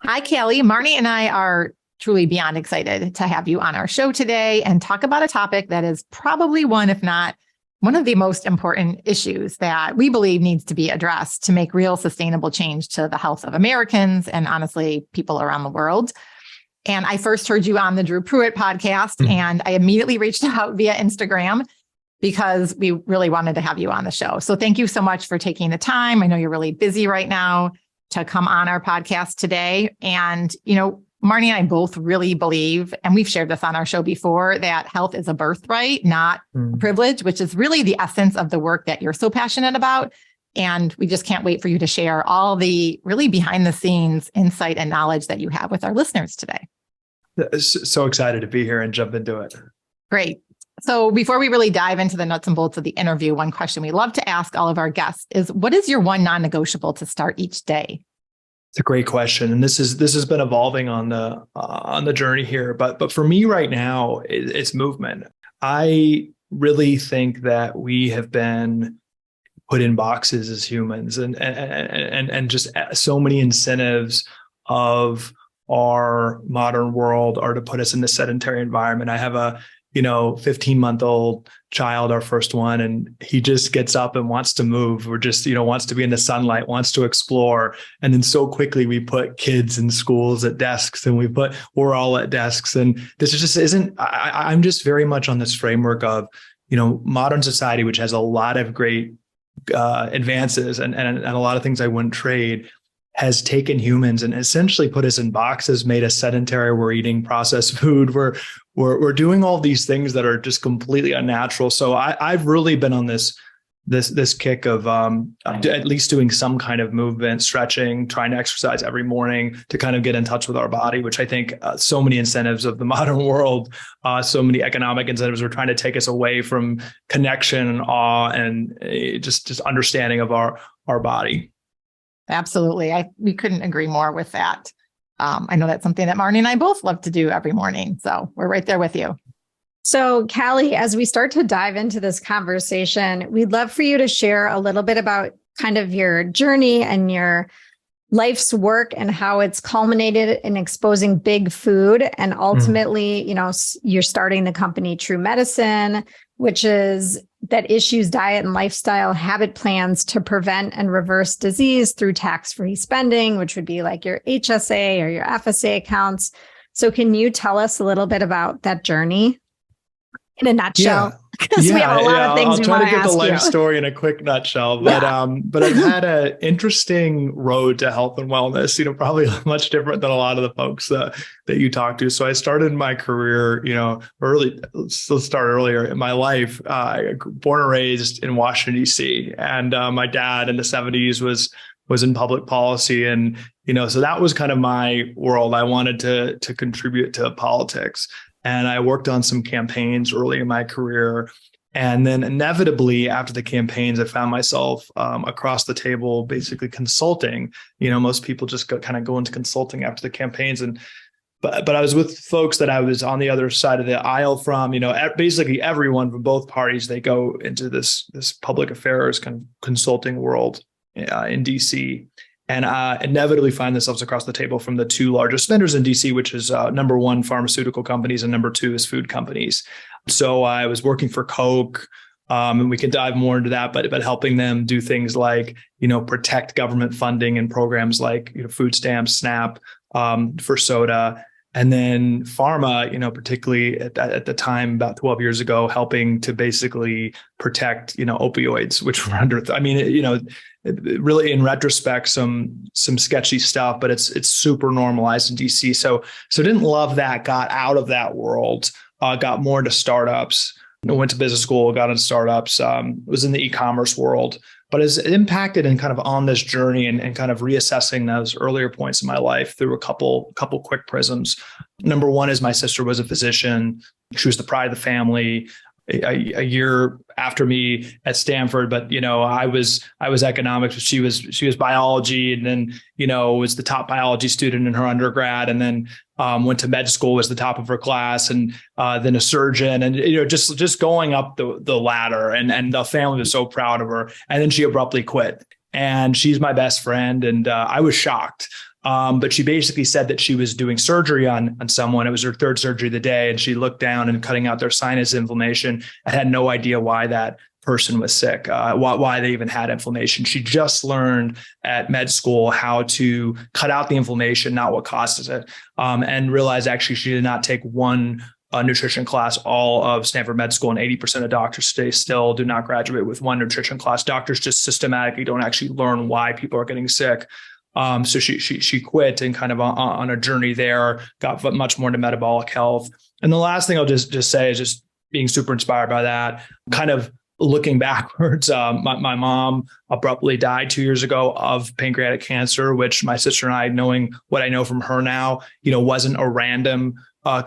Hi, Calley. Marnie and I are truly beyond excited to have you on our show today and talk about a topic that is probably one, if not one of the most important issues that we believe needs to be addressed to make real sustainable change to the health of Americans and honestly, people around the world. And I first heard you on the Drew Pruitt podcast, and I immediately reached out via Instagram because we really wanted to have you on the show. So thank you so much for taking the time. I know you're really busy right now to come on our podcast today. And, Marnie and I both really believe, and we've shared this on our show before, that health is a birthright, not a privilege, which is really the essence of the work that you're so passionate about. And we just can't wait for you to share all the really behind the scenes insight and knowledge that you have with our listeners today. So excited to be here and jump into it. Great. So before we really dive into the nuts and bolts of the interview, one question we love to ask all of our guests is, what is your one non-negotiable to start each day? It's a great question, and this has been evolving on the journey here. But for me right now, it's movement. I really think that we have been put in boxes as humans, and just so many incentives of our modern world are to put us in this sedentary environment. I have a 15-month-old child, our first one, and he just gets up and wants to move, or just, wants to be in the sunlight, wants to explore. And then so quickly we put kids in schools at desks, and we're all at desks. And this just isn't, I'm just very much on this framework of, modern society, which has a lot of great advances and a lot of things I wouldn't trade, has taken humans and essentially put us in boxes, made us sedentary. We're eating processed food. We're doing all these things that are just completely unnatural. So I've really been on this kick of at least doing some kind of movement, stretching, trying to exercise every morning to kind of get in touch with our body, which I think so many incentives of the modern world, so many economic incentives are trying to take us away from connection and awe and just understanding of our body. Absolutely. We couldn't agree more with that. I know that's something that Marnie and I both love to do every morning. So we're right there with you. So Calley, as we start to dive into this conversation, we'd love for you to share a little bit about kind of your journey and your life's work and how it's culminated in exposing big food. And ultimately, you're starting the company True Medicine, which is that issues diet and lifestyle habit plans to prevent and reverse disease through tax-free spending, which would be like your HSA or your FSA accounts. So can you tell us a little bit about that journey in a nutshell? Because we have a lot of things we want to ask you. I'll try to get the life story in a quick nutshell. But I've had an interesting road to health and wellness, probably much different than a lot of the folks that you talk to. So I started my career, early. Let's start earlier in my life. Born and raised in Washington, D.C. And my dad in the 70s was in public policy. And, so that was kind of my world. I wanted to contribute to politics. And I worked on some campaigns early in my career. And then inevitably after the campaigns, I found myself across the table, basically consulting. Most people just kind of go into consulting after the campaigns. But I was with folks that I was on the other side of the aisle from, basically everyone from both parties, they go into this public affairs kind of consulting world in DC. And inevitably find themselves across the table from the two largest spenders in DC, which is number one, pharmaceutical companies, and number two is food companies. So I was working for Coke, and we can dive more into that, but helping them do things like, protect government funding and programs like food stamps, SNAP, for soda. And then pharma, particularly at the time, about 12 years ago, helping to basically protect, opioids, which were under, really in retrospect, some sketchy stuff, but it's super normalized in DC. So didn't love that, got out of that world, got more into startups. Went to business school, got into startups, was in the e-commerce world, but is impacted and kind of on this journey and kind of reassessing those earlier points in my life through a couple quick prisms. Number one is my sister was a physician. She was the pride of the family. A year after me at Stanford, but I was economics. She was biology, and then was the top biology student in her undergrad, and then went to med school, was the top of her class, and then a surgeon, and just going up the ladder, and the family was so proud of her. And then she abruptly quit, and she's my best friend, and I was shocked. But she basically said that she was doing surgery on someone. It was her third surgery of the day. And she looked down and cutting out their sinus inflammation and had no idea why that person was sick, why they even had inflammation. She just learned at med school how to cut out the inflammation, not what causes it, and realized actually she did not take one nutrition class all of Stanford Med School, and 80% of doctors today still do not graduate with one nutrition class. Doctors just systematically don't actually learn why people are getting sick. So she quit and kind of on a journey there, got much more into metabolic health. And the last thing I'll just say is just being super inspired by that. Kind of looking backwards, my mom abruptly died 2 years ago of pancreatic cancer, which my sister and I, knowing what I know from her now, wasn't a random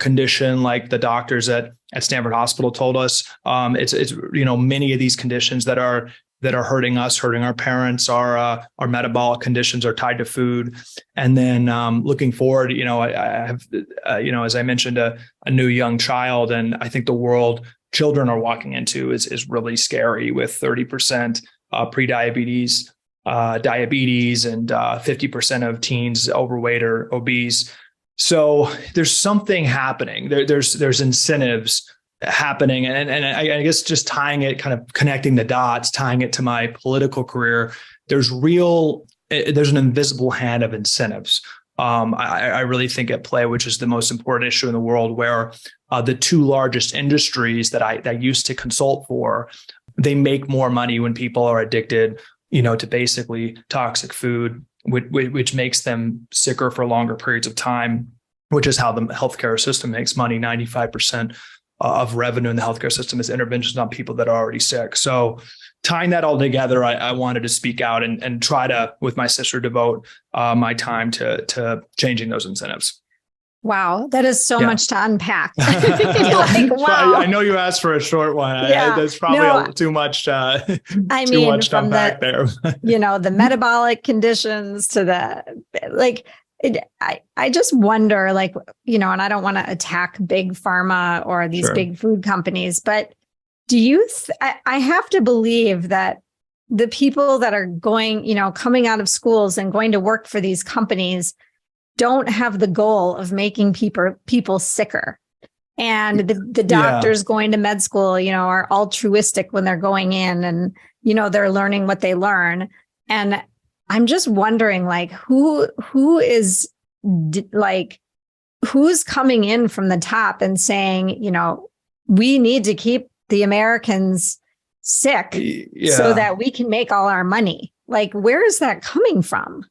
condition like the doctors at Stanford Hospital told us. It's many of these conditions that are hurting us, hurting our parents, our metabolic conditions are tied to food. And then looking forward, I have, as I mentioned, a new young child, and I think the world children are walking into is really scary, with 30% prediabetes, diabetes, and 50% of teens overweight or obese. So there's something happening. There's incentives happening. And I guess just tying it, kind of connecting the dots, tying it to my political career, there's an invisible hand of incentives. I really think at play, which is the most important issue in the world, where the two largest industries that I used to consult for, they make more money when people are addicted, to basically toxic food, which makes them sicker for longer periods of time, which is how the healthcare system makes money. 95% of revenue in the healthcare system is interventions on people that are already sick. So tying that all together, I wanted to speak out and try to, with my sister, devote my time to changing those incentives. Wow, that is so much to unpack. Wow. I know you asked for a short one. There's probably too much. Too much to unpack there. The metabolic conditions to I just wonder, and I don't want to attack big pharma or these big food companies, but do you? I have to believe that the people that are going, coming out of schools and going to work for these companies don't have the goal of making people sicker. And the doctors going to med school, are altruistic when they're going in, and, they're learning what they learn. And I'm just wondering, who's coming in from the top and saying, we need to keep the Americans sick so that we can make all our money. Where is that coming from?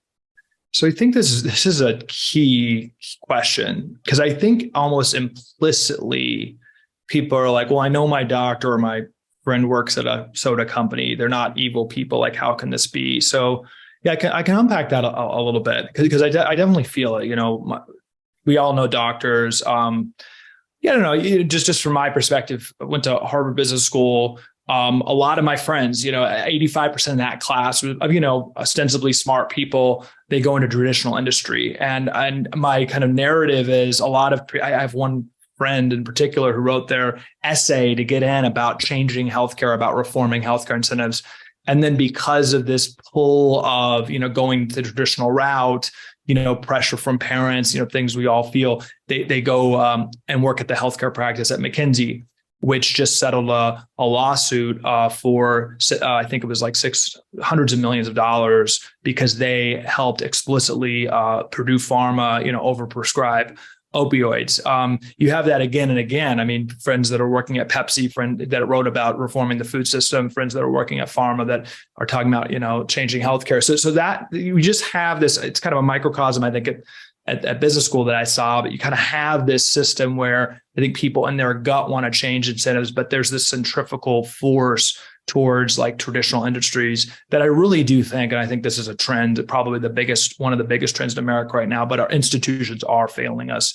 So I think this is a key question, because I think almost implicitly people are like, well, I know my doctor or my friend works at a soda company. They're not evil people. How can this be? So I can unpack that a little bit, because I definitely feel it. We all know doctors. I don't know. Just from my perspective, I went to Harvard Business School. A lot of my friends, 85% of that class of, ostensibly smart people, they go into traditional industry. And my kind of narrative is I have one friend in particular who wrote their essay to get in about changing healthcare, about reforming healthcare incentives. And then because of this pull of, going the traditional route, pressure from parents, things we all feel, they go and work at the healthcare practice at McKinsey, which just settled a lawsuit for, I think it was hundreds of millions of dollars, because they helped explicitly Purdue Pharma, overprescribe opioids. You have that again and again. I mean, friends that are working at Pepsi, friend that wrote about reforming the food system, friends that are working at pharma that are talking about, changing healthcare. So that you just have this, it's kind of a microcosm, I think, at business school that I saw, but you kind of have this system where I think people in their gut want to change incentives, but there's this centrifugal force towards traditional industries that I really do think, and I think this is a trend, probably one of the biggest trends in America right now, but our institutions are failing us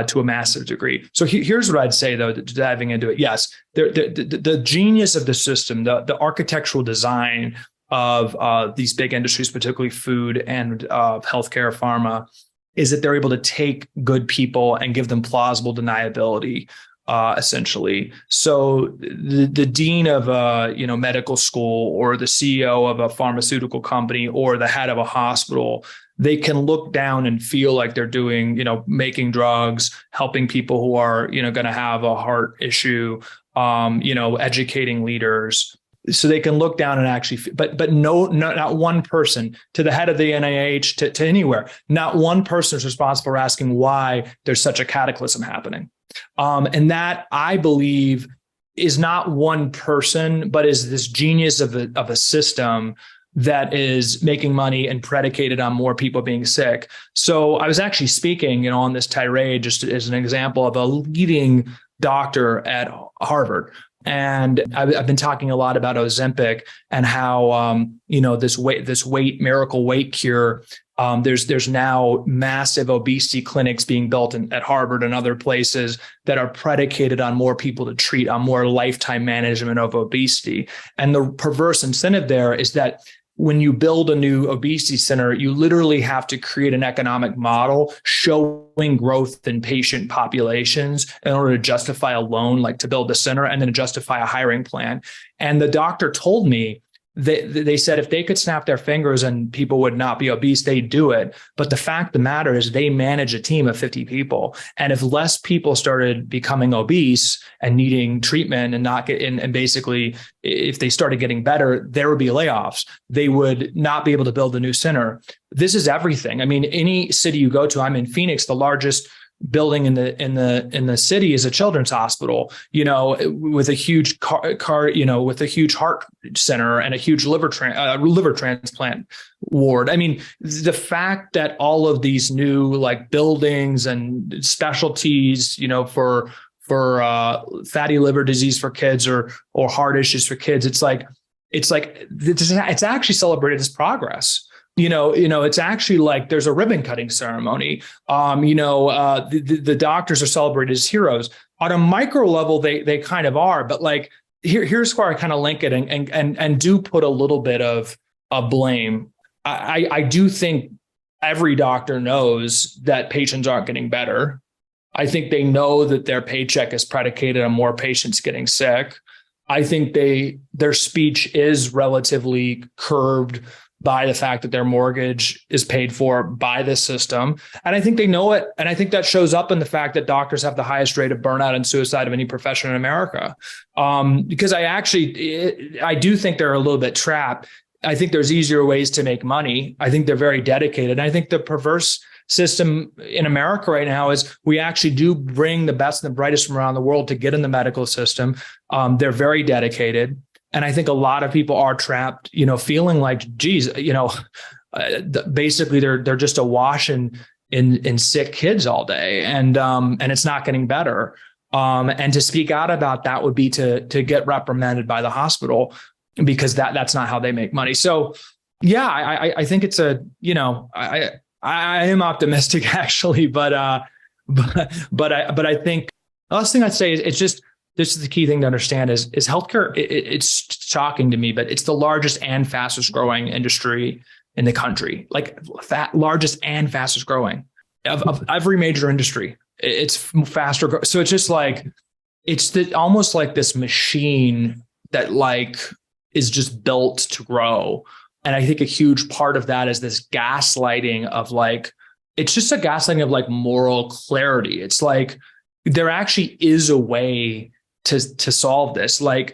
to a massive degree. So here's what I'd say, though, diving into it. Yes, the genius of the system, the architectural design of these big industries, particularly food and healthcare, pharma, is that they're able to take good people and give them plausible deniability, essentially. So the dean of a medical school, or the CEO of a pharmaceutical company, or the head of a hospital, they can look down and feel like they're doing, making drugs, helping people who are, going to have a heart issue, educating leaders. So they can look down and actually, but not one person, to the head of the NIH, to anywhere, not one person is responsible for asking why there's such a cataclysm happening. And that, I believe, is not one person, but is this genius of a system that is making money and predicated on more people being sick. So I was actually speaking, on this tirade, just as an example of a leading doctor at Harvard. And I've been talking a lot about Ozempic and how, this miracle weight cure. There's now massive obesity clinics being built at Harvard and other places that are predicated on more people to treat, on more lifetime management of obesity. And the perverse incentive there is that when you build a new obesity center, you literally have to create an economic model showing growth in patient populations in order to justify a loan, like to build the center, and then to justify a hiring plan. And the doctor told me that they said if they could snap their fingers and people would not be obese, they'd do it. But the fact of the matter is they manage a team of 50 people. And if less people started becoming obese and needing treatment and not get in, and basically if they started getting better, there would be layoffs. They would not be able to build a new center. This is everything. I mean, any city you go to, I'm in Phoenix, the largest building in the city is a children's hospital, with a huge with a huge heart center and a huge liver transplant ward. I mean, the fact that all of these new buildings and specialties, for fatty liver disease for kids or heart issues for kids, it's actually celebrated as progress. It's actually like there's a ribbon cutting ceremony. The doctors are celebrated as heroes. On a micro level, they kind of are, but here's where I kind of link it and do put a little bit of blame. I do think every doctor knows that patients aren't getting better. I think they know that their paycheck is predicated on more patients getting sick. I think their speech is relatively curbed by the fact that their mortgage is paid for by the system. And I think they know it. And I think that shows up in the fact that doctors have the highest rate of burnout and suicide of any profession in America. Because I do think they're a little bit trapped. I think there's easier ways to make money. I think they're very dedicated. And I think the perverse system in America right now is we actually do bring the best and the brightest from around the world to get in the medical system. They're very dedicated. And I think a lot of people are trapped, feeling like, geez, basically they're just awash in sick kids all day, and it's not getting better. And to speak out about that would be to get reprimanded by the hospital, because that's not how they make money. So, yeah, I think it's I am optimistic actually, but I think the last thing I'd say is it's just. This is the key thing to understand is healthcare. It's shocking to me, but it's the largest and fastest growing industry in the country, largest and fastest growing of every major industry. It's faster. So it's just almost like this machine that is just built to grow. And I think a huge part of that is this gaslighting of it's just a gaslighting of moral clarity. It's there actually is a way to solve this. The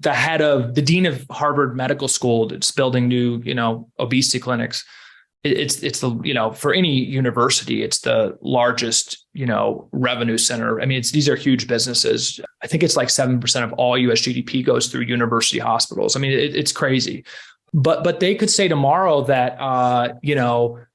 head of the dean of Harvard Medical School that's building new, obesity clinics. It's the, for any university, it's the largest, revenue center. I mean, these are huge businesses. I think it's 7% of all US GDP goes through university hospitals. I mean, it's crazy. But they could say tomorrow that,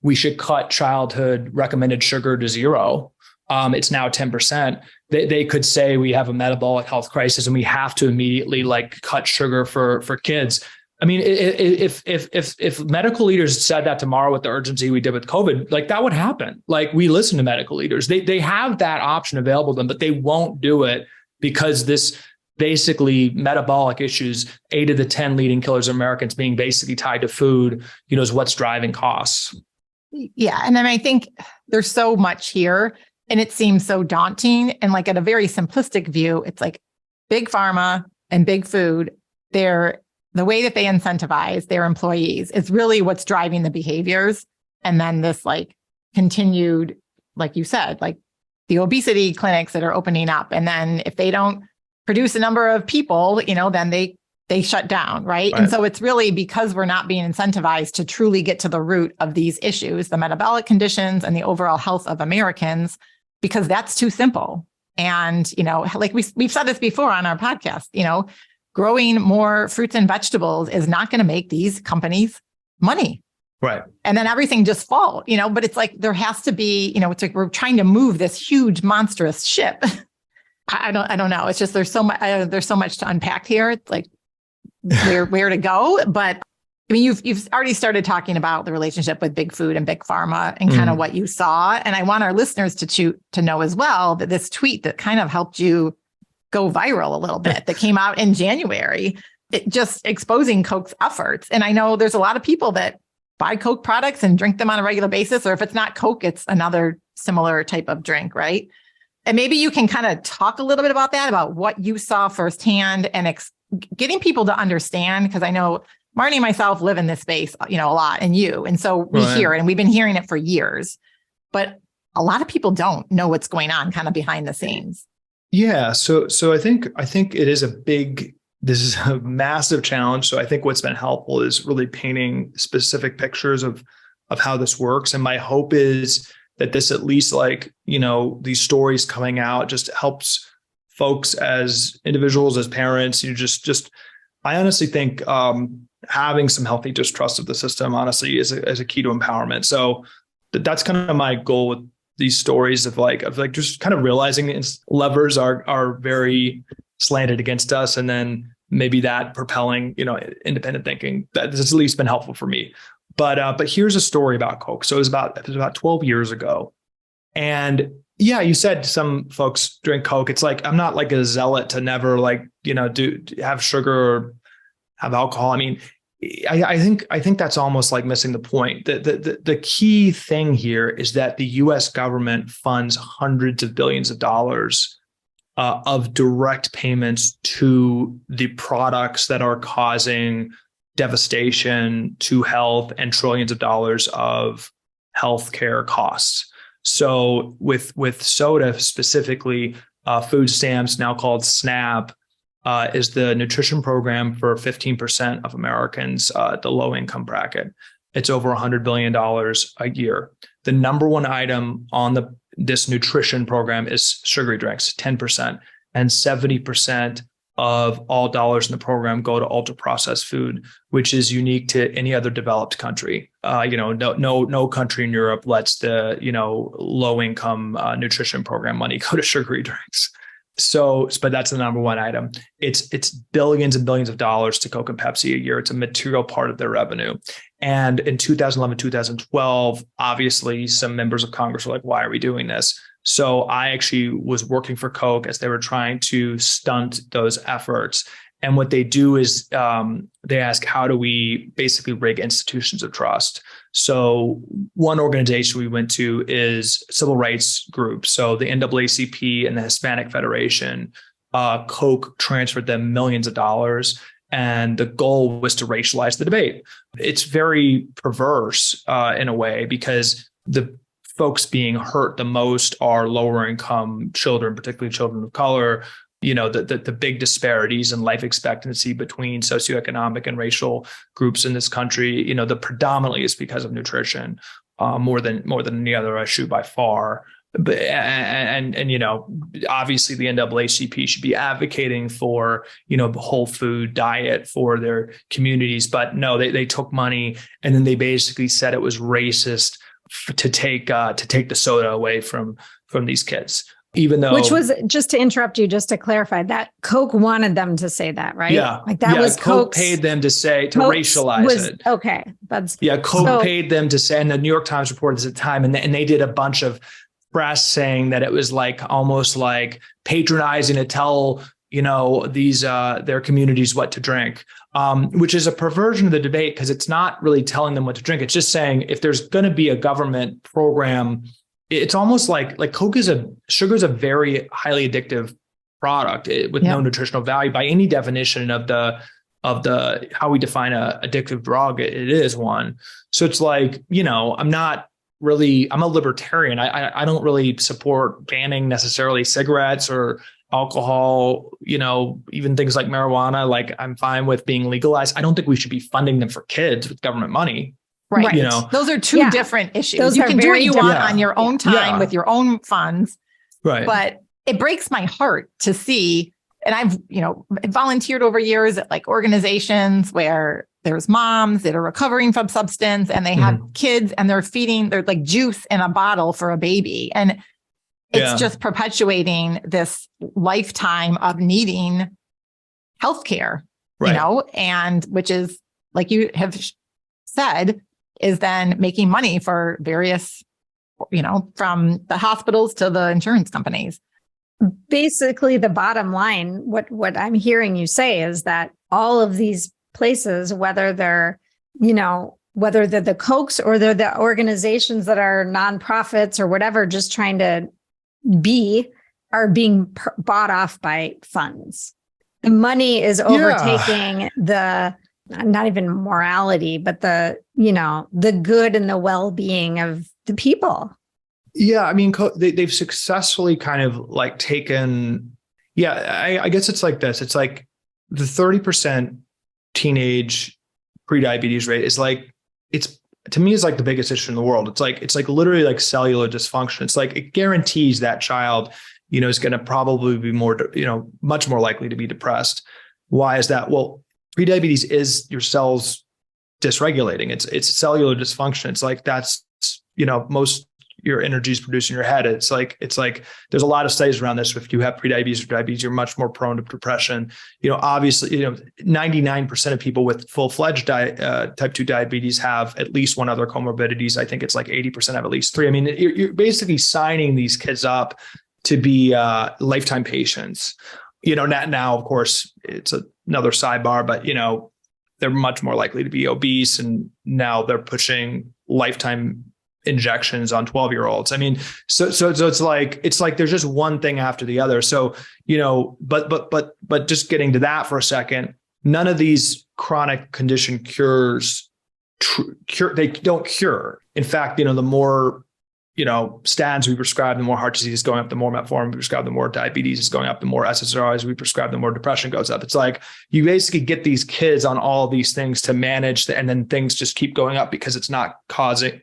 we should cut childhood recommended sugar to zero. It's now 10%. They could say we have a metabolic health crisis and we have to immediately cut sugar for kids. I mean, if medical leaders said that tomorrow with the urgency we did with COVID, that would happen. We listen to medical leaders. They have that option available to them, but they won't do it because this basically metabolic issues, 8 of the 10 leading killers of Americans being basically tied to food, is what's driving costs. Yeah. And I think there's so much here. And it seems so daunting. And at a very simplistic view, it's big pharma and big food, the way that they incentivize their employees is really what's driving the behaviors And then this like continued, like you said, like the obesity clinics that are opening up. And then if they don't produce a number of people, then they shut down, right? And so it's really because we're not being incentivized to truly get to the root of these issues, the metabolic conditions and the overall health of Americans, because that's too simple. And, like we've said this before on our podcast, growing more fruits and vegetables is not going to make these companies money. Right. And then everything just falls, but it's like there has to be, it's like we're trying to move this huge monstrous ship. I don't know. It's just there's so much to unpack here. It's like where to go. But I mean, you've already started talking about the relationship with big food and big pharma and kind of what you saw. And I want our listeners to know as well that this tweet that kind of helped you go viral a little bit that came out in January, it just exposing Coke's efforts. And I know there's a lot of people that buy Coke products and drink them on a regular basis, or if it's not Coke, it's another similar type of drink, right? And maybe you can kind of talk a little bit about that, about what you saw firsthand and getting people to understand, because I know Marnie and myself live in this space, a lot, and you. And so we hear it, and we've been hearing it for years, but a lot of people don't know what's going on kind of behind the scenes. Yeah. So I think this is a massive challenge. So I think what's been helpful is really painting specific pictures of how this works. And my hope is that this, at least these stories coming out, just helps folks as individuals, as parents, I honestly think having some healthy distrust of the system, honestly, is a key to empowerment. So that's kind of my goal with these stories of just kind of realizing the levers are very slanted against us, and then maybe that propelling, independent thinking. That has at least been helpful for me. But here's a story about Coke. So it was about 12 years ago. And yeah, you said some folks drink Coke. It's like, I'm not like a zealot to never have sugar or have alcohol. I mean, I think that's almost like missing the point. The key thing here is that the US government funds hundreds of billions of dollars of direct payments to the products that are causing devastation to health and trillions of dollars of healthcare costs. So with soda specifically, food stamps, now called SNAP, is the nutrition program for 15% of Americans, the low income bracket. It's over $100 billion a year. The number one item on this nutrition program is sugary drinks, 10%, and 70% of all dollars in the program go to ultra processed food, which is unique to any other developed country. No country in Europe lets the low income nutrition program money go to sugary drinks. But that's the number one item. It's billions and billions of dollars to Coke and Pepsi a year. It's a material part of their revenue. And in 2011, 2012, obviously some members of Congress were like, why are we doing this? So I actually was working for Coke as they were trying to stunt those efforts. And what they do is they ask, how do we basically rig institutions of trust? So one organization we went to is civil rights groups. So the NAACP and the Hispanic Federation, Coke transferred them millions of dollars. And the goal was to racialize the debate. It's very perverse in a way, because the folks being hurt the most are lower income children, particularly children of color. The big disparities in life expectancy between socioeconomic and racial groups in this country, the predominantly is because of nutrition, more than any other issue by far. But obviously the NAACP should be advocating for the whole food diet for their communities, but no, they took money and then they basically said it was racist to take the soda away from these kids. Even though, which was, just to interrupt you, just to clarify, that Coke wanted them to say that, right? Yeah, was Coke paid them to racialize it. Okay, Coke paid them to say, and the New York Times reported this at the time, and they did a bunch of press saying that it was like almost like patronizing to tell these their communities what to drink, which is a perversion of the debate, because it's not really telling them what to drink. It's just saying if there's going to be a government program. It's almost like sugar is a very highly addictive product with no nutritional value by any definition of the how we define a addictive drug. It is one. So it's like, I'm a libertarian. I don't really support banning necessarily cigarettes or alcohol, even things like marijuana. Like, I'm fine with being legalized. I don't think we should be funding them for kids with government money. Right. Those are two different issues. You can do what you want on your own time with your own funds. Right. But it breaks my heart to see, and I've, volunteered over years at like organizations where there's moms that are recovering from substance and they have kids and they're like juice in a bottle for a baby. And it's just perpetuating this lifetime of needing healthcare, and which is, like you have said, is then making money for various, from the hospitals to the insurance companies. Basically, the bottom line, what I'm hearing you say is that all of these places, whether they're the Cokes or they're the organizations that are nonprofits or whatever, just trying to are being bought off by funds. The money is overtaking the, not even morality, but the good and the well-being of the people. Yeah. I mean, they've successfully kind of like taken, I guess it's like this. It's like the 30% teenage prediabetes rate is like, to me, is like the biggest issue in the world. It's like literally like cellular dysfunction. It's like, it guarantees that child, is going to probably be more, much more likely to be depressed. Why is that? Well, prediabetes is your cells dysregulating. It's cellular dysfunction. It's like, that's, most your energy is produced in your head. It's like there's a lot of studies around this. If you have prediabetes or diabetes, you're much more prone to depression. Obviously, 99% of people with full-fledged type 2 diabetes have at least one other comorbidities. I think it's like 80% have at least 3. I mean, you're basically signing these kids up to be lifetime patients. Now, of course, it's another sidebar, but they're much more likely to be obese, and now they're pushing lifetime injections on 12-year-olds. I mean, so it's like there's just one thing after the other. So, but just getting to that for a second, none of these chronic condition they don't cure. In fact, the more, statins we prescribe, the more heart disease is going up, the more metformin we prescribe, the more diabetes is going up, the more SSRIs we prescribe, the more depression goes up. It's like you basically get these kids on all of these things to manage, and then things just keep going up because it's not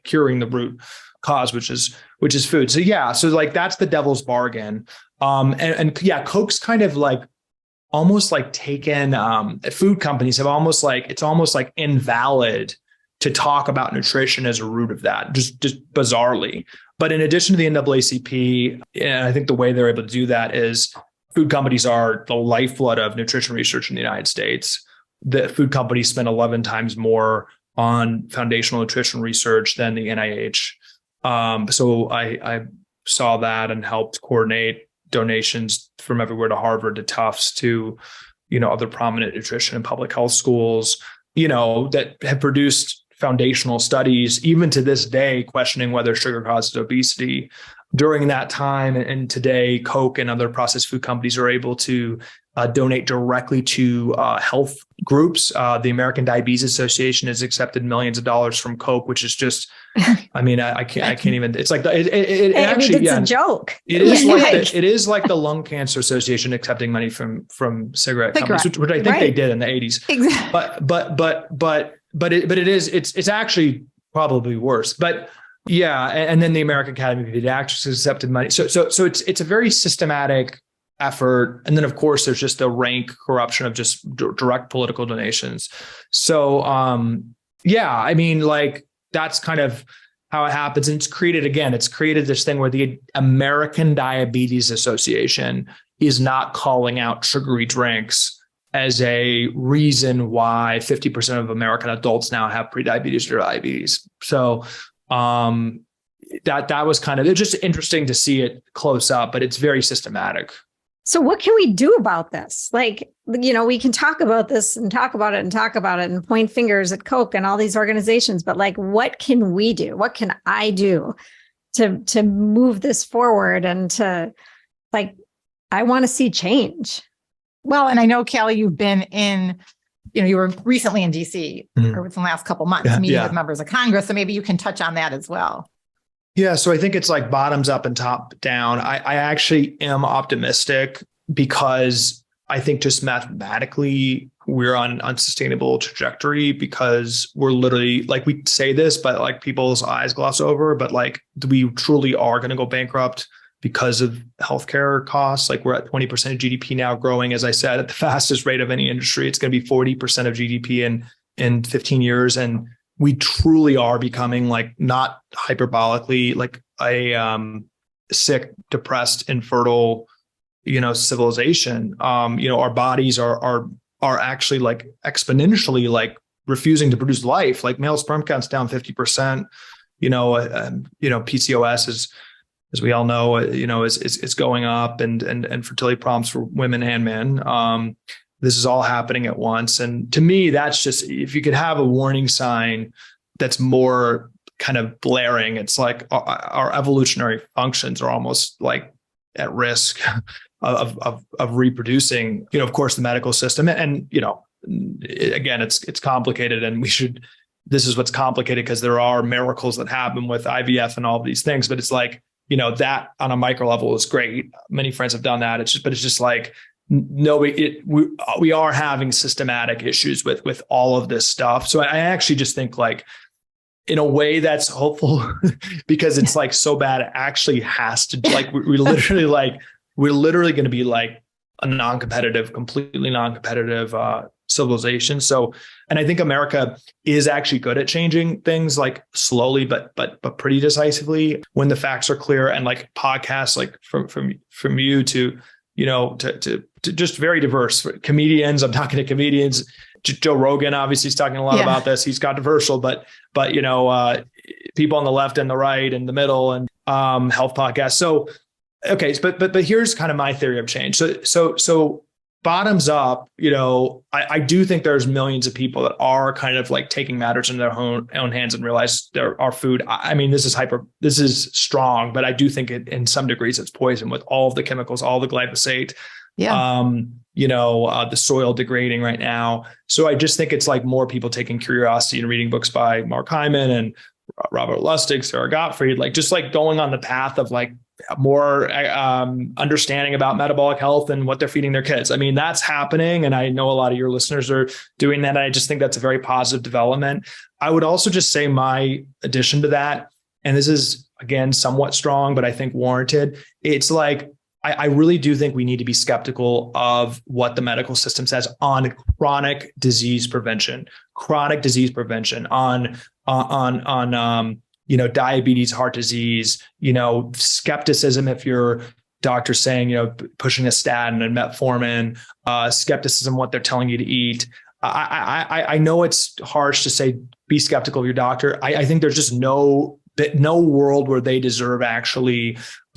curing the root cause, which is food. So like that's the devil's bargain. Coke's kind of like almost like taken, food companies have almost like, it's almost like invalid to talk about nutrition as a root of that, just bizarrely. But in addition to the NAACP, and I think the way they're able to do that is food companies are the lifeblood of nutrition research in the United States. The food companies spend 11 times more on foundational nutrition research than the NIH. So I saw that and helped coordinate donations from everywhere to Harvard to Tufts to, other prominent nutrition and public health schools, that have produced foundational studies, even to this day, questioning whether sugar causes obesity. During that time and today, Coke and other processed food companies are able to donate directly to health groups. The American Diabetes Association has accepted millions of dollars from Coke, which is just, I mean, I can't even. It's like it actually, it's a joke. It is it is like the Lung Cancer Association accepting money from cigarette companies, which I think they did in the 80s. Exactly. But it's actually probably worse. But yeah, and then the American Academy of Pediatrics has accepted money. So it's a very systematic effort. And then of course there's just the rank corruption of just direct political donations. So I mean, like that's kind of how it happens. And it's created this thing where the American Diabetes Association is not calling out sugary drinks as a reason why 50% of American adults now have prediabetes or diabetes. So that was kind of, it's just interesting to see it close up, but it's very systematic. So what can we do about this? Like, we can talk about this and talk about it and point fingers at Coke and all these organizations, but like, what can we do? What can I do to move this forward and to I want to see change. Well, and I know, Calley, you've been in you were recently in DC or within the last couple of months meeting with members of Congress. So maybe you can touch on that as well. Yeah. So I think it's like bottoms up and top down. I actually am optimistic because I think just mathematically we're on an unsustainable trajectory because we're literally like, we say this, but like people's eyes gloss over, but like we truly are going to go bankrupt because of healthcare costs. Like we're at 20% of GDP now, growing, as I said, at the fastest rate of any industry. It's going to be 40% of GDP in 15 years. And we truly are becoming, like, not hyperbolically, like a sick, depressed, infertile, civilization. Our bodies are actually like exponentially like refusing to produce life. Like male sperm count's down 50%. PCOS is, as we all know, is going up, and fertility problems for women and men. This is all happening at once. And to me, that's just, if you could have a warning sign that's more kind of blaring, it's like our evolutionary functions are almost like at risk of reproducing, of course, the medical system. And, again, it's complicated, and this is what's complicated because there are miracles that happen with IVF and all of these things, but it's like, that on a micro level is great. Many friends have done that. It's just like, no, we are having systematic issues with all of this stuff. So I actually just think, like, in a way that's hopeful because it's like so bad. It actually has to, like, we're literally going to be like a completely non-competitive civilization. So, and I think America is actually good at changing things, like slowly, but pretty decisively when the facts are clear. And like podcasts, like from you to just very diverse comedians. I'm talking to comedians. Joe Rogan obviously is talking a lot about this. He's controversial, but people on the left and the right and the middle, and health podcasts. So, okay. But here's kind of my theory of change. So bottoms up, I do think there's millions of people that are kind of like taking matters in their own hands and realize our food. I mean, this is strong, but I do think in some degrees it's poison with all of the chemicals, all the glyphosate, the soil degrading right now. So I just think it's like more people taking curiosity and reading books by Mark Hyman and Robert Lustig, Sarah Gottfried, like just like going on the path of like more understanding about metabolic health and what they're feeding their kids. I mean, that's happening. And I know a lot of your listeners are doing that. And I just think that's a very positive development. I would also just say my addition to that, and this is again, somewhat strong, but I think warranted. It's like, I really do think we need to be skeptical of what the medical system says on chronic disease prevention, on diabetes, heart disease, skepticism if your doctor's saying, pushing a statin and metformin, skepticism what they're telling you to eat. I know it's harsh to say be skeptical of your doctor. I think there's just no world where they deserve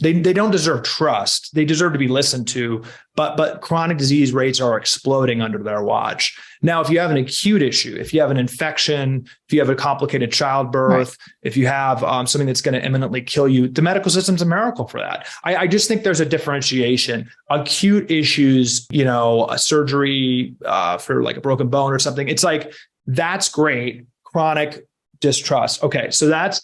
they don't deserve trust. They deserve to be listened to, but chronic disease rates are exploding under their watch. Now, if you have an acute issue, if you have an infection, if you have a complicated childbirth, if you have something that's going to imminently kill you, the medical system's a miracle for that. I just think there's a differentiation. Acute issues, a surgery for like a broken bone or something, it's like, that's great. Chronic distrust. Okay. So that's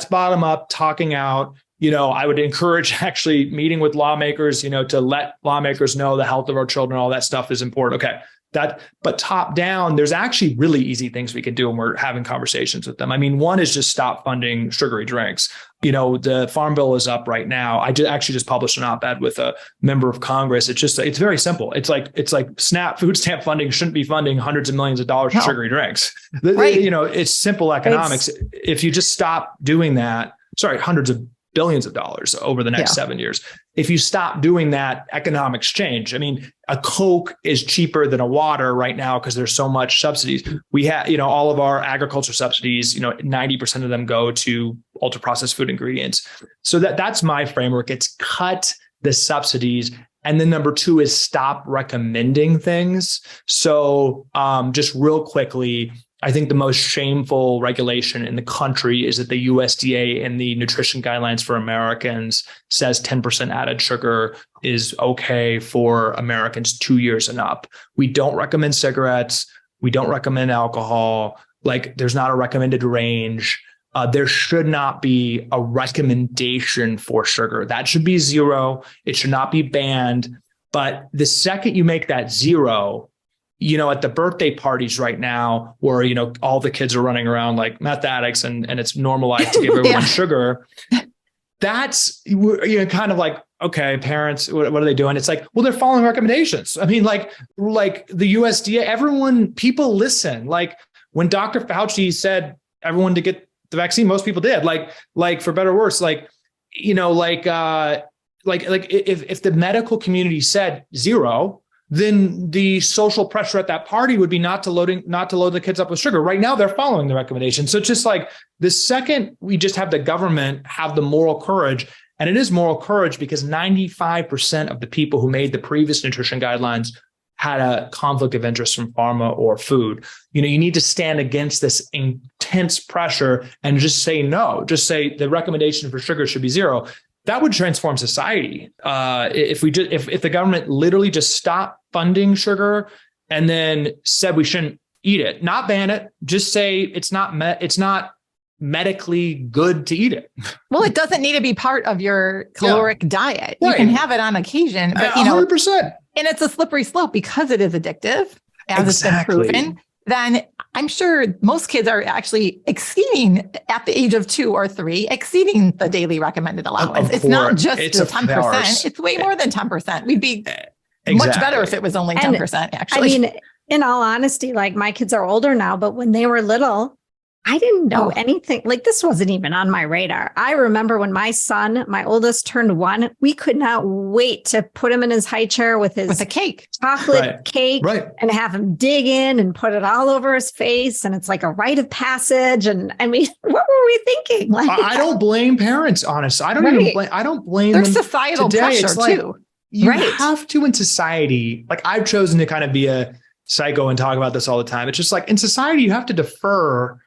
bottom up, talking out. I would encourage actually meeting with lawmakers, to let lawmakers know the health of our children, all that stuff is important. Okay. But top down, there's actually really easy things we can do when we're having conversations with them. I mean, one is just stop funding sugary drinks. The Farm Bill is up right now. I actually just published an op-ed with a member of Congress. It's very simple. It's like food stamp funding shouldn't be funding hundreds of millions of dollars for sugary drinks. Right. It's simple economics. If you just stop doing that, hundreds of billions of dollars over the next 7 years. If you stop doing that, economics change. I mean, a Coke is cheaper than a water right now because there's so much subsidies. We have, all of our agriculture subsidies, 90% of them go to ultra processed food ingredients. So that's my framework. It's cut the subsidies. And then number two is stop recommending things. So just real quickly, I think the most shameful regulation in the country is that the USDA and the nutrition guidelines for Americans says 10% added sugar is okay for Americans 2 years and up. We don't recommend cigarettes. We don't recommend alcohol. Like there's not a recommended range. There should not be a recommendation for sugar. That should be 0. It should not be banned. But the second you make that 0, at the birthday parties right now where, all the kids are running around like meth addicts and it's normalized to give everyone sugar. That's, kind of like, okay, parents, what are they doing? It's like, well, they're following recommendations. I mean, like the USDA, people listen. Like when Dr. Fauci said everyone to get the vaccine, most people did. Like for better or worse, if the medical community said 0, then the social pressure at that party would be not to load the kids up with sugar. Right now, they're following the recommendation. So it's just like the second we just have the government have the moral courage, and it is moral courage because 95% of the people who made the previous nutrition guidelines had a conflict of interest from pharma or food. You need to stand against this intense pressure and just say no. Just say the recommendation for sugar should be 0. That would transform society. If the government literally just stopped funding sugar and then said we shouldn't eat it, not ban it, just say it's not medically good to eat it. Well, it doesn't need to be part of your caloric diet. You can have it on occasion, but 100%. And it's a slippery slope because it is addictive, as it's been proven. Then I'm sure most kids are actually exceeding at the age of 2 or 3, exceeding the daily recommended allowance. It's not just the 10%. It's way more than 10%. We'd be much better if it was only 10%, actually. I mean, in all honesty, like my kids are older now, but when they were little, I didn't know anything. Like this wasn't even on my radar. I remember when my oldest, turned 1, we could not wait to put him in his high chair with a cake, chocolate cake, and have him dig in and put it all over his face. And it's like a rite of passage. And I mean, what were we thinking? Like, I don't blame parents, honestly. I don't blame There's them. Societal today. pressure it's like, too. You have to in society. Like I've chosen to kind of be a psycho and talk about this all the time. It's just like in society, you have to defer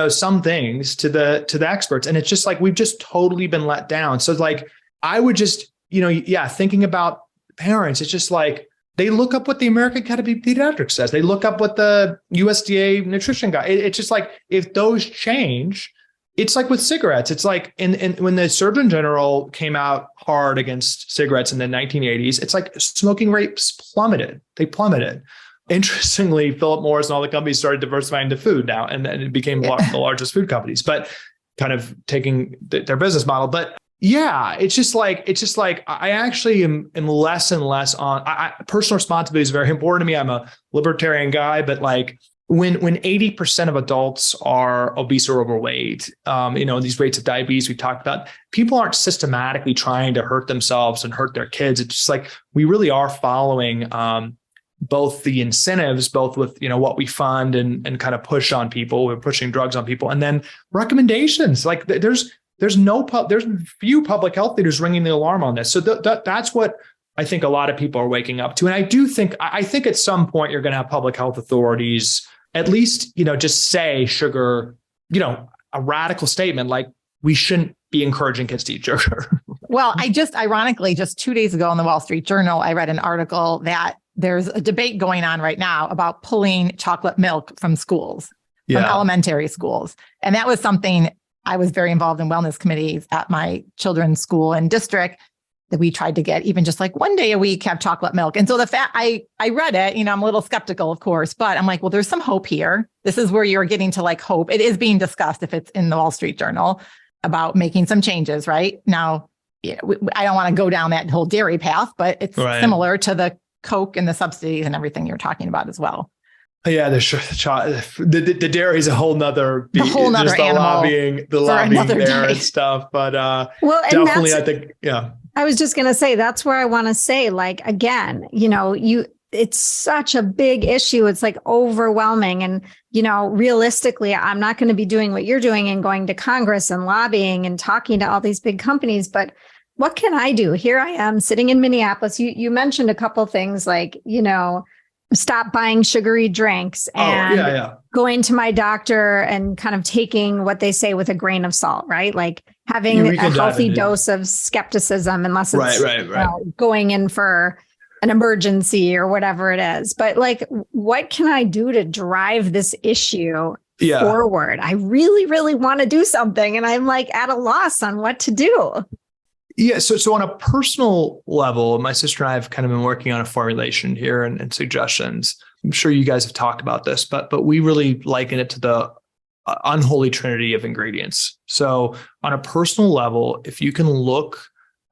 some things to the experts. And it's just like, we've just totally been let down. So like, I would just, thinking about parents, it's just like, they look up what the American Academy of Pediatrics says. They look up what the USDA nutrition guide. It's just like, if those change, it's like with cigarettes. It's like when the Surgeon General came out hard against cigarettes in the 1980s, it's like smoking rates plummeted. They plummeted. Interestingly, Philip Morris and all the companies started diversifying to food now, and then it became the largest food companies, but kind of taking their business model. But it's just like I actually am less and less on. Personal responsibility is very important to me. I'm a libertarian guy, but like when 80% of adults are obese or overweight, these rates of diabetes we talked about, people aren't systematically trying to hurt themselves and hurt their kids. It's just like we really are following. Both the incentives, both with, what we fund and kind of push on people, we're pushing drugs on people, and then recommendations. Like there's few public health leaders ringing the alarm on this. So that's what I think a lot of people are waking up to. And I think at some point you're going to have public health authorities, at least, just say sugar, a radical statement like we shouldn't be encouraging kids to eat sugar. Well, ironically, just 2 days ago in the Wall Street Journal, I read an article that there's a debate going on right now about pulling chocolate milk from schools, from elementary schools. And that was something I was very involved in wellness committees at my children's school and district that we tried to get even just like 1 day a week have chocolate milk. And so the fact I read it, I'm a little skeptical, of course, but I'm like, well, there's some hope here. This is where you're getting to like hope. It is being discussed if it's in the Wall Street Journal about making some changes right now. I don't want to go down that whole dairy path, but it's similar to the Coke and the subsidies and everything you're talking about as well. Yeah, the dairy is a whole nother animal. The lobbying there and stuff. But definitely, I think, I was just going to say, that's where I want to say, like, again, it's such a big issue. It's like overwhelming. And, realistically, I'm not going to be doing what you're doing and going to Congress and lobbying and talking to all these big companies, but what can I do? Here I am sitting in Minneapolis. You mentioned a couple things like, stop buying sugary drinks and going to my doctor and kind of taking what they say with a grain of salt, right? Like having a healthy dose of skepticism, unless it's going in for an emergency or whatever it is. But like, what can I do to drive this issue forward? I really, really want to do something. And I'm like at a loss on what to do. Yeah. So on a personal level, my sister and I have kind of been working on a formulation here and suggestions. I'm sure you guys have talked about this, but we really liken it to the unholy trinity of ingredients. So on a personal level, if you can look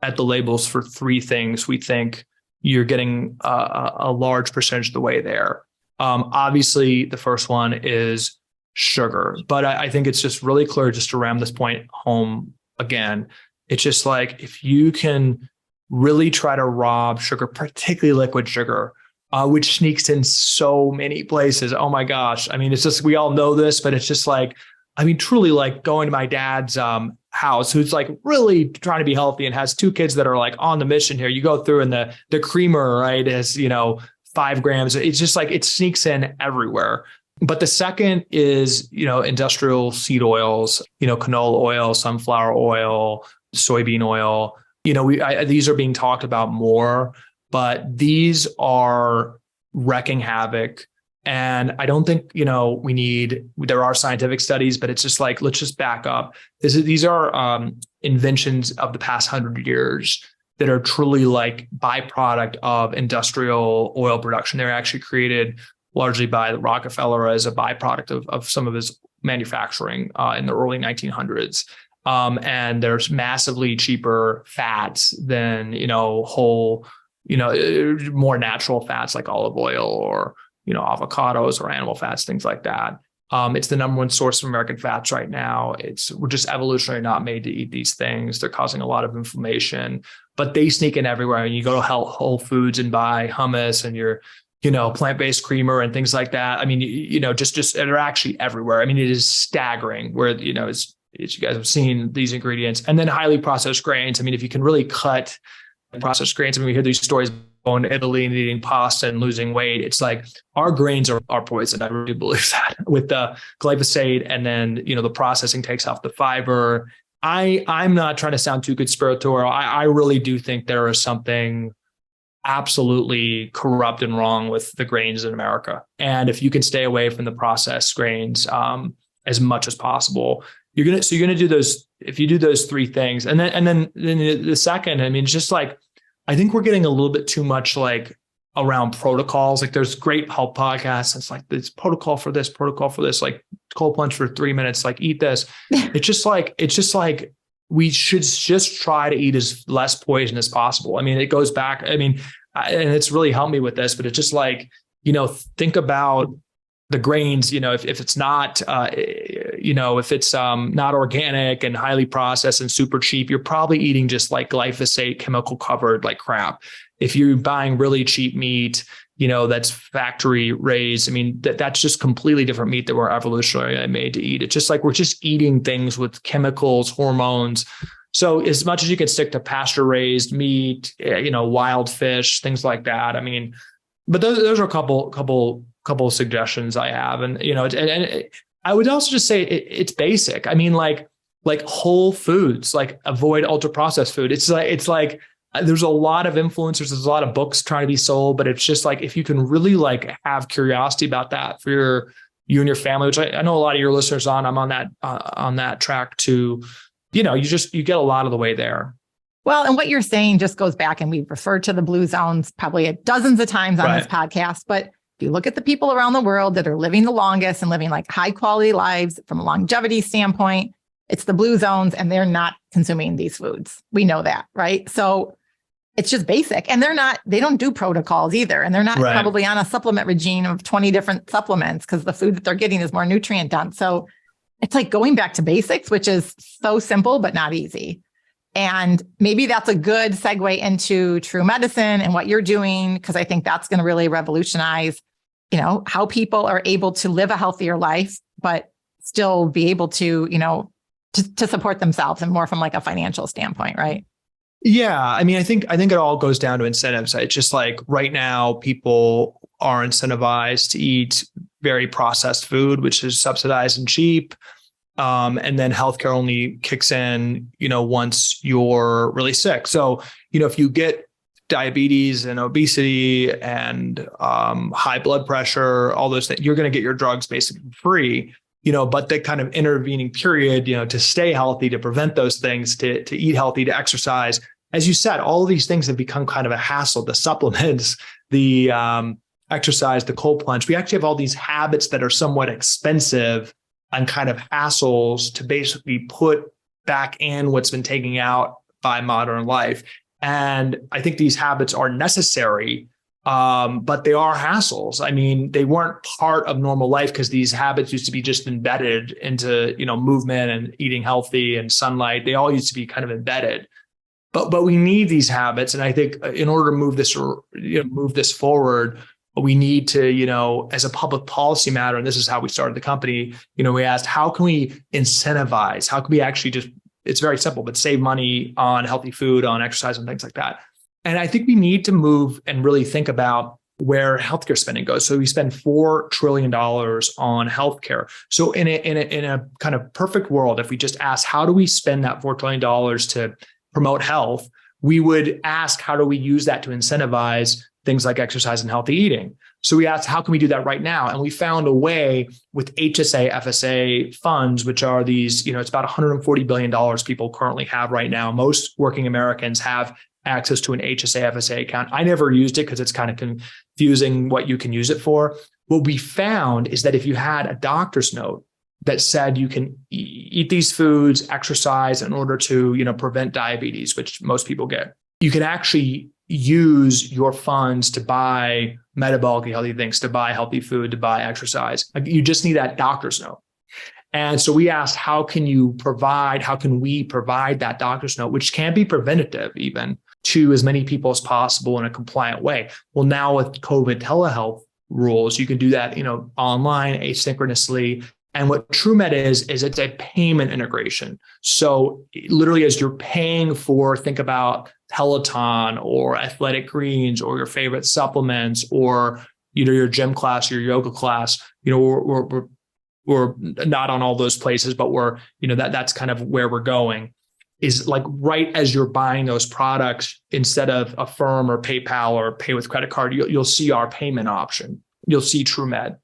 at the labels for three things, we think you're getting a large percentage of the way there. Obviously, the first one is sugar, but I think it's just really clear, just to ram this point home again. It's just like, if you can really try to rob sugar, particularly liquid sugar, which sneaks in so many places. Oh my gosh. I mean, it's just, we all know this, but it's just like, I mean, truly like going to my dad's house, who's like really trying to be healthy and has two kids that are like on the mission here. You go through and the creamer, right, is, 5 grams. It's just like, it sneaks in everywhere. But the second is, industrial seed oils, canola oil, sunflower oil, soybean oil. These are being talked about more, but these are wrecking havoc. And I don't think, there are scientific studies, but it's just like, let's just back up. These are inventions of the past 100 years that are truly like byproduct of industrial oil production. They're actually created largely by Rockefeller as a byproduct of some of his manufacturing in the early 1900s. And there's massively cheaper fats than, whole, more natural fats like olive oil or, avocados or animal fats, things like that. It's the number one source of American fats right now. We're just evolutionarily not made to eat these things. They're causing a lot of inflammation, but they sneak in everywhere. And you go to Whole Foods and buy hummus and your, plant-based creamer and things like that. I mean, just they're actually everywhere. I mean, it is staggering where, as you guys have seen these ingredients. And then highly processed grains. I mean, if you can really cut processed grains, I mean, we hear these stories going to Italy and eating pasta and losing weight. It's like our grains are poisoned. I really believe that with the glyphosate, and then, the processing takes off the fiber. I'm not trying to sound too conspiratorial. I really do think there is something absolutely corrupt and wrong with the grains in America. And if you can stay away from the processed grains as much as possible, you're going to do those. If you do those three things, and then the second, I mean, it's just like, I think we're getting a little bit too much like around protocols. Like there's great health podcasts. It's like this protocol for this, like cold plunge for 3 minutes, like eat this. It's just like we should just try to eat as less poison as possible. I mean, it goes back, and it's really helped me with this, but it's just like, think about the grains, if it's not, if it's not organic and highly processed and super cheap, you're probably eating just like glyphosate, chemical covered like crap. If you're buying really cheap meat, that's factory raised, I mean, that's just completely different meat that we're evolutionarily made to eat. It's just like, we're just eating things with chemicals, hormones. So as much as you can stick to pasture raised meat, wild fish, things like that. I mean, but those are a couple of suggestions I have. And, and I would also just say it's basic. I mean, like whole foods, like avoid ultra processed food. It's like there's a lot of influencers, there's a lot of books trying to be sold, but it's just like, if you can really like have curiosity about that for you and your family, which I know a lot of your listeners I'm on that track too, you get a lot of the way there. Well, and what you're saying just goes back, and we've referred to the blue zones probably dozens of times on this podcast, but if you look at the people around the world that are living the longest and living like high quality lives from a longevity standpoint, it's the blue zones, and they're not consuming these foods. We know that, right? So it's just basic, and they don't do protocols either. And they're not probably on a supplement regime of 20 different supplements, because the food that they're getting is more nutrient dense. So it's like going back to basics, which is so simple, but not easy. And maybe that's a good segue into True Medicine and what you're doing, because I think that's going to really revolutionize, how people are able to live a healthier life, but still be able to, to support themselves, and more from like a financial standpoint, right? Yeah. I mean, I think it all goes down to incentives. It's just like right now people are incentivized to eat very processed food, which is subsidized and cheap. And then healthcare only kicks in, once you're really sick. So, if you get diabetes and obesity and high blood pressure, all those things, you're going to get your drugs basically free, but the kind of intervening period, to stay healthy, to prevent those things, to eat healthy, to exercise. As you said, all of these things have become kind of a hassle. The supplements, the exercise, the cold plunge. We actually have all these habits that are somewhat expensive and kind of hassles to basically put back in what's been taken out by modern life. And I think these habits are necessary, but they are hassles. I mean, they weren't part of normal life because these habits used to be just embedded into, movement and eating healthy and sunlight. They all used to be kind of embedded. But we need these habits. And I think in order to move this forward, we need to, as a public policy matter, and this is how we started the company, we asked, how can we incentivize? How can we actually just, it's very simple, but save money on healthy food, on exercise and things like that. And I think we need to move and really think about where healthcare spending goes. So we spend $4 trillion on healthcare. So in a kind of perfect world, if we just ask, how do we spend that $4 trillion to promote health, we would ask, how do we use that to incentivize things like exercise and healthy eating? So we asked, how can we do that right now? And we found a way with HSA, FSA funds, which are these, it's about $140 billion people currently have right now. Most working Americans have access to an HSA, FSA account. I never used it because it's kind of confusing what you can use it for. What we found is that if you had a doctor's note that said you can eat these foods, exercise in order to, prevent diabetes, which most people get, you can actually use your funds to buy metabolically healthy things, to buy healthy food, to buy exercise. You just need that doctor's note. And so we asked, how can we provide that doctor's note, which can be preventative even, to as many people as possible in a compliant way? Well, now with COVID telehealth rules, you can do that, online, asynchronously. And what TrueMed is it's a payment integration. So literally, as you're paying for, think about Peloton or Athletic Greens or your favorite supplements or your gym class or your yoga class, we're not on all those places, but we're, that's kind of where we're going, is like right as you're buying those products, instead of Affirm or PayPal or pay with credit card, you'll see our payment option. You'll see TrueMed.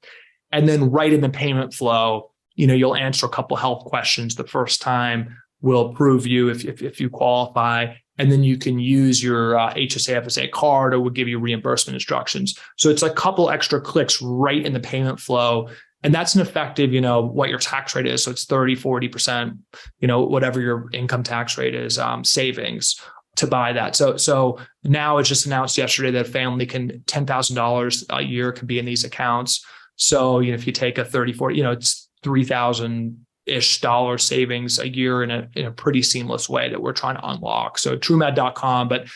And then right in the payment flow, you'll answer a couple health questions the first time. We'll approve you if you qualify. And then you can use your HSA, FSA card, or we'll give you reimbursement instructions. So it's a couple extra clicks right in the payment flow. And that's an effective, what your tax rate is. So it's 30, 40%, whatever your income tax rate is, savings to buy that. So now it's just announced yesterday that a family can, $10,000 a year can be in these accounts. So, if you take a 30, 40, it's $3,000-ish savings a year in a pretty seamless way that we're trying to unlock. So TrueMed.com, but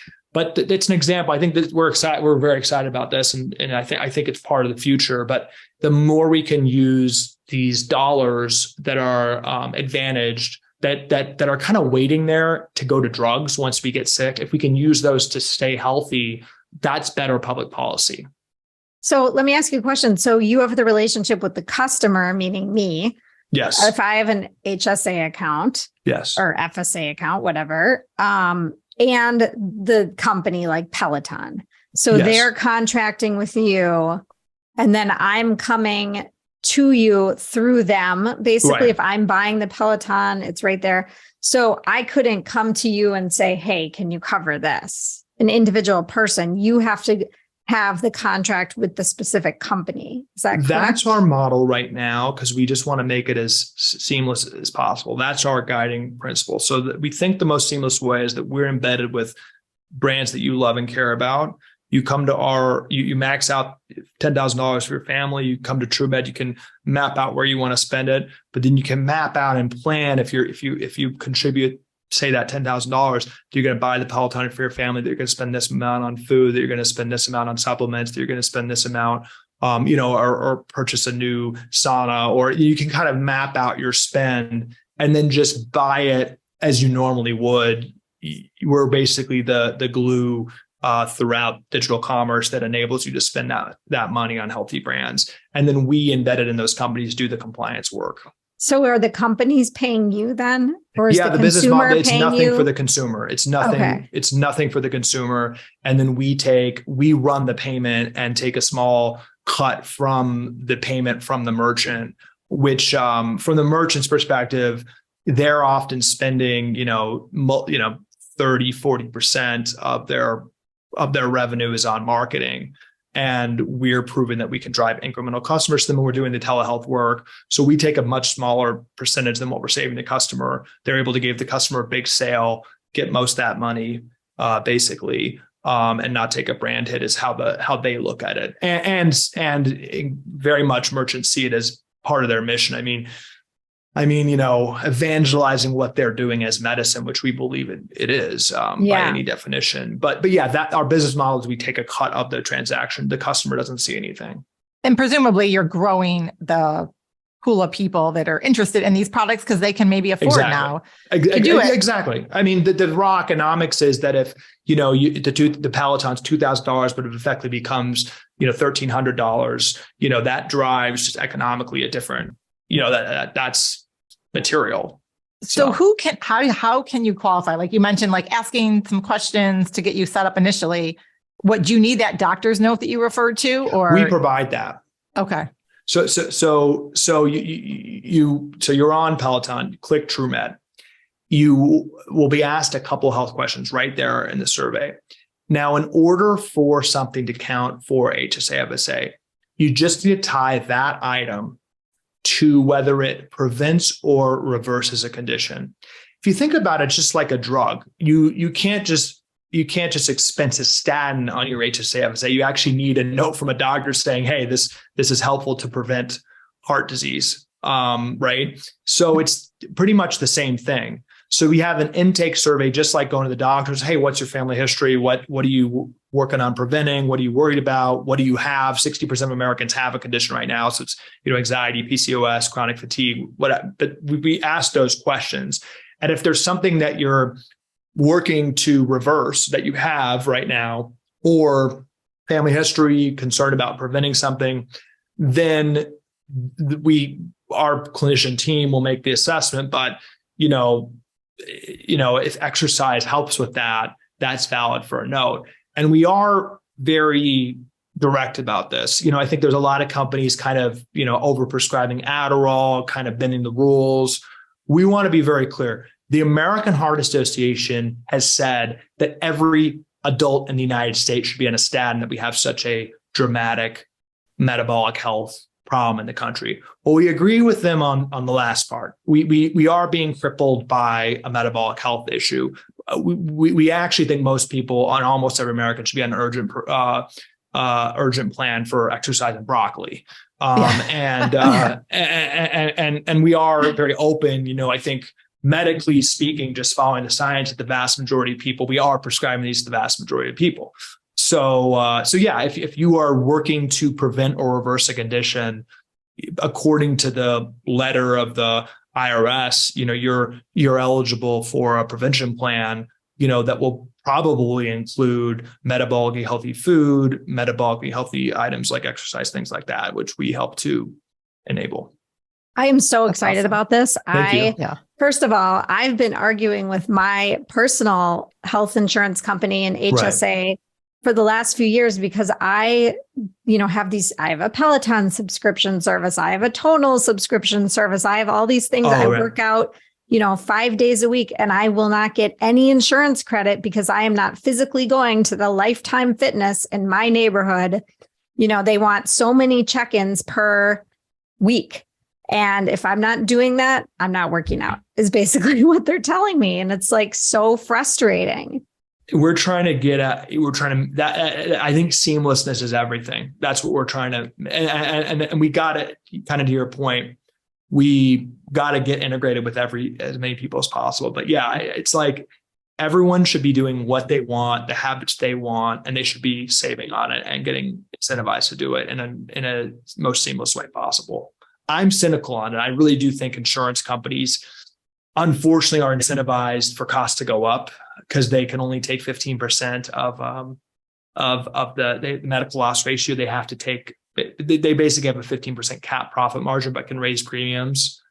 it's an example. I think that we're very excited about this. And I think it's part of the future, but the more we can use these dollars that are advantaged, that are kind of waiting there to go to drugs once we get sick, if we can use those to stay healthy, that's better public policy. So let me ask you a question. So you have the relationship with the customer, meaning me. Yes. If I have an HSA account, yes, or FSA account, whatever, and the company like Peloton. So yes, they're contracting with you, and then I'm coming to you through them. Basically, right. If I'm buying the Peloton, it's right there. So I couldn't come to you and say, hey, can you cover this? An individual person, you have to have the contract with the specific company. Is that correct? That's our model right now, because we just want to make it as seamless as possible. That's our guiding principle. So that we think the most seamless way is that we're embedded with brands that you love and care about. You come to you max out $10,000 for your family. You come to TrueMed, you can map out where you want to spend it, but then you can map out and plan if you contribute, say that $10,000, you're going to buy the Peloton for your family, that you're going to spend this amount on food, that you're going to spend this amount on supplements, that you're going to spend this amount, or purchase a new sauna, or you can kind of map out your spend and then just buy it as you normally would. We're basically the glue throughout digital commerce that enables you to spend that money on healthy brands. And then we, embedded in those companies, do the compliance work. So are the companies paying you then? Or is the business model, it's nothing you? for the consumer. It's nothing, Okay. It's nothing for the consumer. And then we run the payment and take a small cut from the payment from the merchant, which from the merchant's perspective, they're often spending, 30-40% of their revenue is on marketing. And we're proving that we can drive incremental customers to them when we're doing the telehealth work. So we take a much smaller percentage than what we're saving the customer. They're able to give the customer a big sale, get most of that money, basically, and not take a brand hit is how they look at it. And very much merchants see it as part of their mission. I mean, evangelizing what they're doing as medicine, which we believe it is by any definition. But yeah, that our business model is we take a cut of the transaction. The customer doesn't see anything. And presumably you're growing the pool of people that are interested in these products because they can maybe afford now to do it. Exactly. I mean, the raw economics is that if, the Peloton's $2,000, but it effectively becomes, $1,300, that drives just economically a different, that's material. So how can you qualify? Like you mentioned, like asking some questions to get you set up initially. What do you need that doctor's note that you referred to, or we provide that? Okay. So you're on Peloton, click TrueMed. You will be asked a couple health questions right there in the survey. Now, in order for something to count for HSA FSA, you just need to tie that item to whether it prevents or reverses a condition. If you think about it, it's just like a drug. You can't just expense a statin on your HSA FSA. You actually need a note from a doctor saying, "Hey, this is helpful to prevent heart disease." Right? So it's pretty much the same thing. So we have an intake survey, just like going to the doctors. Hey, what's your family history? What are you working on preventing? What are you worried about? What do you have? 60% of Americans have a condition right now. So it's, anxiety, PCOS, chronic fatigue, but we ask those questions. And if there's something that you're working to reverse that you have right now, or family history, concerned about preventing something, then our clinician team will make the assessment. But, if exercise helps with that, that's valid for a note. And we are very direct about this. I think there's a lot of companies kind of, overprescribing Adderall, kind of bending the rules. We want to be very clear. The American Heart Association has said that every adult in the United States should be on a statin, that we have such a dramatic metabolic health problem in the country. Well, we agree with them on the last part. We are being crippled by a metabolic health issue. We actually think most people, on almost every American, should be on an urgent plan for exercise and broccoli. And we are very open. I think medically speaking, just following the science, that the vast majority of people, we are prescribing these to the vast majority of people. So yeah, if you are working to prevent or reverse a condition, according to the letter of the IRS, you're eligible for a prevention plan, that will probably include metabolically healthy food, metabolically healthy items like exercise, things like that, which we help to enable. I am so excited about this. Thank you. First of all, I've been arguing with my personal health insurance company and HSA for the last few years because I have a Peloton subscription service. I have a Tonal subscription service. I have all these things. I work out, 5 days a week, and I will not get any insurance credit because I am not physically going to the Lifetime Fitness in my neighborhood. They want so many check-ins per week. And if I'm not doing that, I'm not working out, is basically what they're telling me. And it's like so frustrating. I think seamlessness is everything. That's what we're trying to, and we got it kind of to your point. We got to get integrated with as many people as possible. But yeah, it's like everyone should be doing what they want, the habits they want, and they should be saving on it and getting incentivized to do it in a most seamless way possible. I'm cynical on it. I really do think insurance companies, unfortunately, are incentivized for costs to go up because they can only take 15% of the medical loss ratio. They have to take. They basically have a 15% cap profit margin, but can raise premiums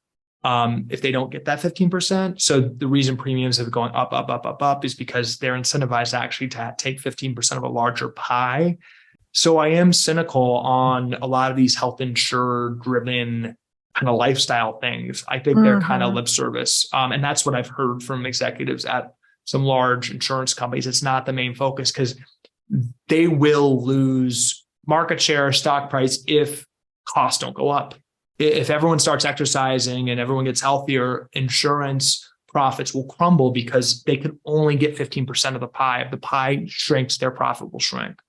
if they don't get that 15%. So the reason premiums have gone up is because they're incentivized actually to take 15% of a larger pie. So I am cynical on a lot of these health insurer driven kind of lifestyle things. I think they're kind of lip service. And that's what I've heard from executives at some large insurance companies. It's not the main focus because they will lose market share, stock price if costs don't go up. If everyone starts exercising and everyone gets healthier, insurance profits will crumble because they can only get 15% of the pie. If the pie shrinks, their profit will shrink.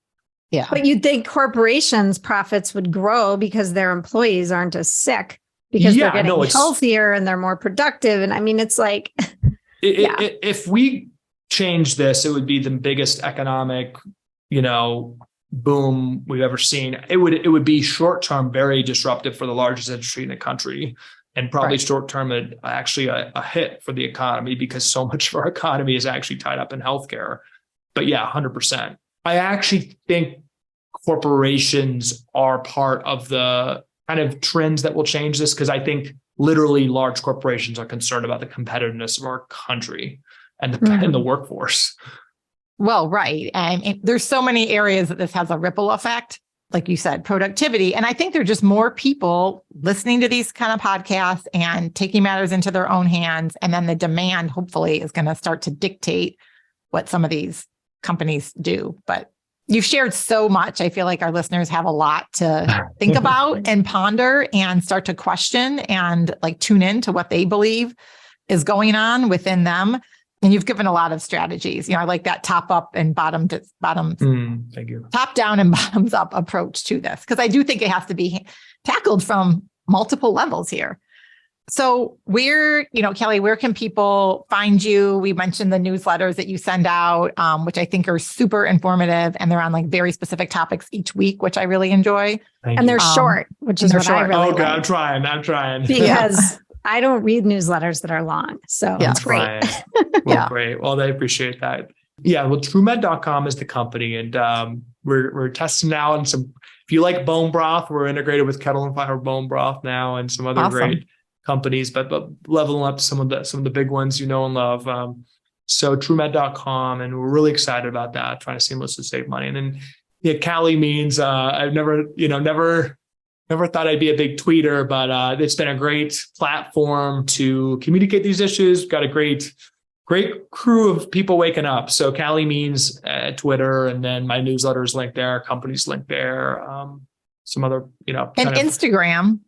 Yeah. But you'd think corporations' profits would grow because their employees aren't as sick because they're getting healthier and they're more productive. And I mean, it's like, if we change this, it would be the biggest economic, boom we've ever seen. It would be short-term, very disruptive for the largest industry in the country, and probably short-term, actually a hit for the economy because so much of our economy is actually tied up in healthcare. But yeah, 100%. I actually think corporations are part of the kind of trends that will change this because I think literally large corporations are concerned about the competitiveness of our country and the workforce. Well, right. And there's so many areas that this has a ripple effect, like you said, productivity. And I think there are just more people listening to these kind of podcasts and taking matters into their own hands. And then the demand, hopefully, is going to start to dictate what some of these companies do. But you've shared so much. I feel like our listeners have a lot to think about and ponder and start to question and like tune in to what they believe is going on within them. And you've given a lot of strategies. I like that top up and bottom. Thank you. Top down and bottoms up approach to this, because I do think it has to be tackled from multiple levels here. So Calley, where can people find you? We mentioned the newsletters that you send out, which I think are super informative, and they're on like very specific topics each week, which I really enjoy. And they're short, which is what I really like. I'm trying. Because I don't read newsletters that are long. So yeah, it's great. Well, great. Well, I appreciate that. Yeah. Well, TrueMed.com is the company, and we're testing out and some. If you like bone broth, we're integrated with Kettle and Fire Bone Broth now, and some other great companies, but leveling up some of the big ones and love. So TrueMed.com, and we're really excited about that. Trying to seamlessly save money, and then Calley Means. I've never thought I'd be a big tweeter, but it's been a great platform to communicate these issues. We've got a great crew of people waking up. So Calley Means at Twitter, and then my newsletter's linked there, company's linked there, some other, and Instagram.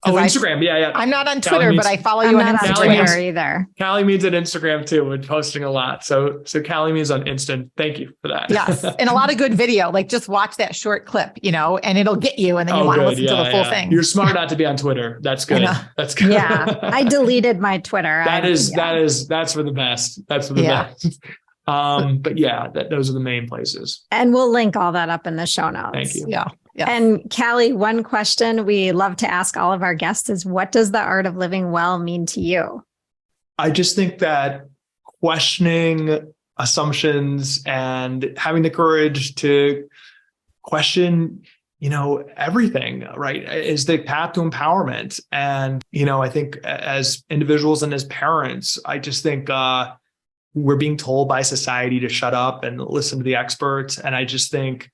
Instagram. Yeah. I'm not on Twitter, but I follow you on Instagram. I'm not on Twitter either. Calley Means at Instagram too. We're posting a lot. So Calley Means on Instant. Thank you for that. Yes. And a lot of good video. Like just watch that short clip, and it'll get you. And then you want to listen to the full thing. You're smart not to be on Twitter. That's good. That's good. Yeah. I deleted my Twitter. That's for the best. That's for the best. But yeah, those are the main places. And we'll link all that up in the show notes. Thank you. Yeah. Yes. And Calley, one question we love to ask all of our guests is, what does the art of living well mean to you? I just think that questioning assumptions and having the courage to question, everything, right, is the path to empowerment. And, I think as individuals and as parents, I just think we're being told by society to shut up and listen to the experts. And I just think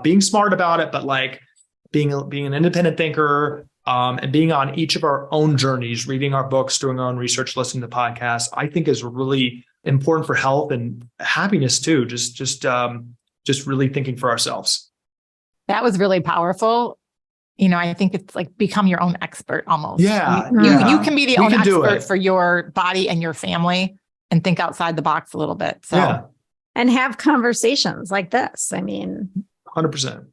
being smart about it, but like being an independent thinker, and being on each of our own journeys, reading our books, doing our own research, listening to podcasts, I think is really important for health and happiness too. Just really thinking for ourselves. That was really powerful. I think it's like become your own expert almost. Yeah. You can be the own expert for your body and your family and think outside the box a little bit. So, and have conversations like this. 100%.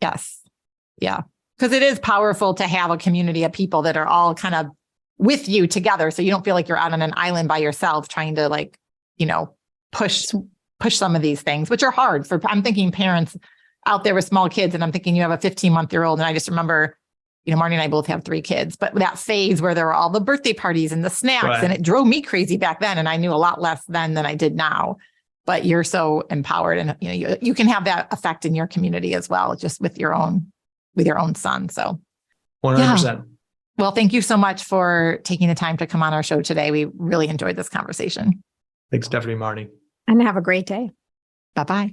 Yes. Yeah. Because it is powerful to have a community of people that are all kind of with you together. So you don't feel like you're out on an island by yourself trying to push some of these things, which are hard I'm thinking parents out there with small kids. And I'm thinking you have a 15-month-old. And I just remember, Marty and I both have 3 kids, but that phase where there were all the birthday parties and the snacks, and it drove me crazy back then. And I knew a lot less then than I did now. But you're so empowered, and you can have that effect in your community as well, just with your own son. So 100%. Well, thank you so much for taking the time to come on our show today. We really enjoyed this conversation. Thanks, Stephanie, Marnie. And have a great day. Bye-bye.